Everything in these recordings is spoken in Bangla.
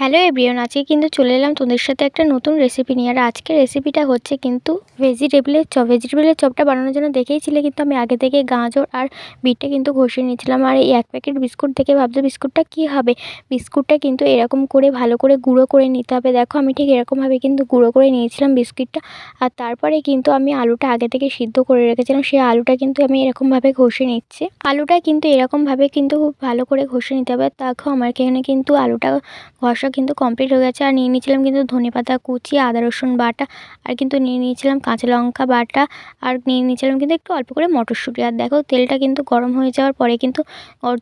হ্যালো এভরিওয়ান, আজকে কিন্তু চলে এলাম তোদের সাথে একটা নতুন রেসিপি নিয়ে। আর আজকের রেসিপিটা হচ্ছে কিন্তু ভেজিটেবলের চপ। ভেজিটেবলের চপটা বানানোর জন্য দেখেইছিলে কিন্তু আমি আগে থেকে গাজর আর বিটটা কিন্তু ঘষে নিয়েছিলাম। আর এই এক প্যাকেট বিস্কুট দেখে ভাবছো বিস্কুটটা কী হবে। বিস্কুটটা কিন্তু এরকম করে ভালো করে গুঁড়ো করে নিতে হবে। দেখো আমি ঠিক এরকমভাবে কিন্তু গুঁড়ো করে নিয়েছিলাম বিস্কিটটা। আর তারপরে কিন্তু আমি আলুটা আগে থেকে সিদ্ধ করে রেখেছিলাম, সেই আলুটা কিন্তু আমি এরকমভাবে ঘষে নিচ্ছি। আলুটা কিন্তু এরকমভাবে কিন্তু খুব ভালো করে ঘষে নিতে হবে। দেখো আমার এখানে কিন্তু আলুটা ঘষা কিন্তু কমপ্লিট হয়ে গেছে। আর নিয়ে নিয়েছিলাম কিন্তু ধনেপাতা কুচি, আদা রসুন বাটা, আর কিন্তু নিয়ে নিয়েছিলাম কাঁচা লঙ্কা বাটা, আর নিয়ে নিয়েছিলাম কিন্তু একটু অল্প করে মটরশুঁটি। আর দেখো তেলটা কিন্তু গরম হয়ে যাওয়ার পরে কিন্তু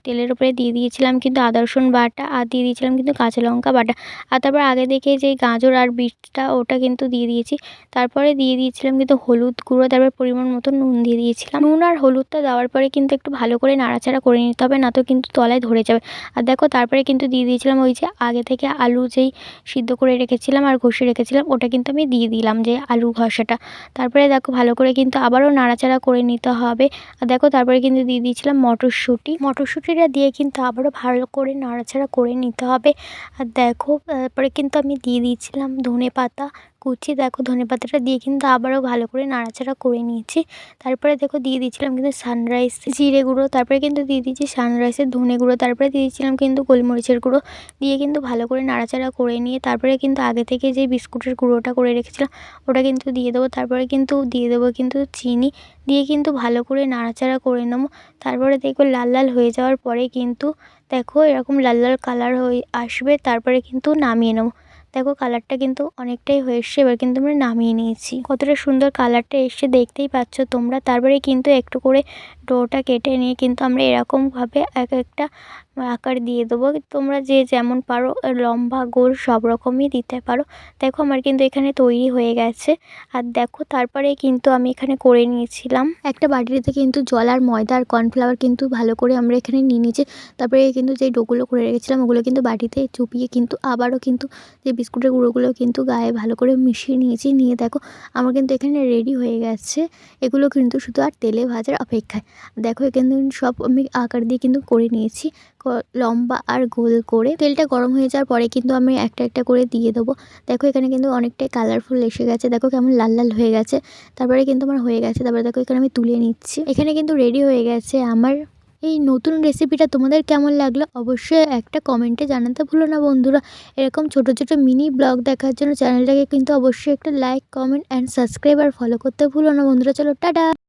তেলের উপরে দিয়ে দিয়েছিলাম কিন্তু আদা রসুন বাটা, আর দিয়ে দিয়েছিলাম কিন্তু কাঁচা লঙ্কা বাটা। আর তারপর আগে দেখে যে গাজর আর বিটটা ওটা কিন্তু দিয়ে দিয়েছি। তারপরে দিয়ে দিয়েছিলাম কিন্তু হলুদ গুঁড়ো, তারপর পরিমাণ মতো নুন দিয়ে দিয়েছিলাম। নুন আর হলুদটা দেওয়ার পরে কিন্তু একটু ভালো করে নাড়াচাড়া করে নিতে হবে, না তো কিন্তু তলায় ধরে যাবে। আর দেখো তারপরে কিন্তু দিয়ে দিয়েছিলাম ওই যে আগে থেকে আলু যেই সিদ্ধ করে রেখেছিলাম আর ঘষে রেখেছিলাম ওটা কিন্তু আমি দিয়ে দিলাম, যে আলু ঘষাটা। তারপরে দেখো ভালো করে কিন্তু আবারও নাড়াচাড়া করে নিতে হবে। আর দেখো তারপরে কিন্তু দিয়ে দিয়েছিলাম মটরশুঁটিটা দিয়ে কিন্তু আবারও ভালো করে নাড়াচাড়া করে নিতে হবে। আর দেখো তারপরে কিন্তু আমি দিয়ে দিয়েছিলাম ধনেপাতা কুচি। দেখো ধনেপাতাটা দিয়ে কিন্তু আবারও ভালো করে নাড়াচাড়া করে নিয়েছি। তারপরে দেখো দিয়ে দিয়েছিলাম কিন্তু সানরাইস জিরে গুঁড়ো, তারপরে কিন্তু দিয়ে দিয়েছি সানরাইসের ধনে গুঁড়ো, তারপরে দিয়ে দিয়েছিলাম কিন্তু গোলমরিচের গুঁড়ো। দিয়ে কিন্তু ভালো করে নাড়াচাড়া করে নিয়ে তারপরে কিন্তু আগে থেকে যে বিস্কুটের গুঁড়োটা করে রেখেছিলাম ওটা কিন্তু দিয়ে দেবো। তারপরে কিন্তু দিয়ে দেবো কিন্তু চিনি, দিয়ে কিন্তু ভালো করে নাড়াচাড়া করে নেবো। তারপরে দেখো লাল লাল হয়ে যাওয়ার পরে কিন্তু দেখো এরকম লাল লাল কালার হয়ে আসবে, তারপরে কিন্তু নামিয়ে নেবো। দেখো কালারটা কিন্তু অনেকটাই হয়ে এসছে, এবার কিন্তু আমরা নামিয়ে নিয়েছি। কতটা সুন্দর কালারটা এসছে দেখতেই পাচ্ছ তোমরা। তারপরে কিন্তু একটু করে ডোটা কেটে নিয়ে কিন্তু আমরা এরকমভাবে এক একটা আকার দিয়ে দেবো। তোমরা যে যেমন পারো লম্বা গোল সব রকমই দিতে পারো। দেখো আমার কিন্তু এখানে তৈরি হয়ে গেছে। আর দেখো তারপরে কিন্তু আমি এখানে করে নিয়েছিলাম একটা বাটিতে কিন্তু জল আর ময়দা আর কর্নফ্লাওয়ার কিন্তু ভালো করে আমরা এখানে নিয়ে নিয়েছি। তারপরে কিন্তু যে ডোগুলো করে রেখেছিলাম ওগুলো কিন্তু বাটিতে চুপিয়ে কিন্তু আবারও কিন্তু যে বিস্কুটের গুঁড়োগুলো কিন্তু গায়ে ভালো করে মিশিয়ে নিয়েছি। নিয়ে দেখো আমার কিন্তু এখানে রেডি হয়ে গেছে। এগুলো কিন্তু শুধু আর তেলে ভাজার অপেক্ষায়। দেখো এখানে সব আমি আকার দিয়ে কিন্তু করে নিয়েছি লম্বা আর গোল করে। তেলটা গরম হয়ে যাওয়ার পরে কিন্তু আমি একটা একটা করে দিয়ে দেবো। দেখো এখানে কিন্তু অনেকটাই কালারফুল এসে গেছে, দেখো কেমন লাল লাল হয়ে গেছে। তারপরে কিন্তু আমার হয়ে গেছে। তারপরে দেখো এখানে আমি তুলে নিচ্ছি। এখানে কিন্তু রেডি হয়ে গেছে আমার এই নতুন রেসিপিটা। তোমাদের কেমন লাগলো অবশ্যই একটা কমেন্টে জানাতে ভুলো না বন্ধুরা। এরকম ছোট ছোট মিনি ব্লগ দেখার জন্য চ্যানেলটাকে কিন্তু অবশ্যই একটা লাইক কমেন্ট অ্যান্ড সাবস্ক্রাইব আর ফলো করতে ভুলো না বন্ধুরা। চলো টাটা।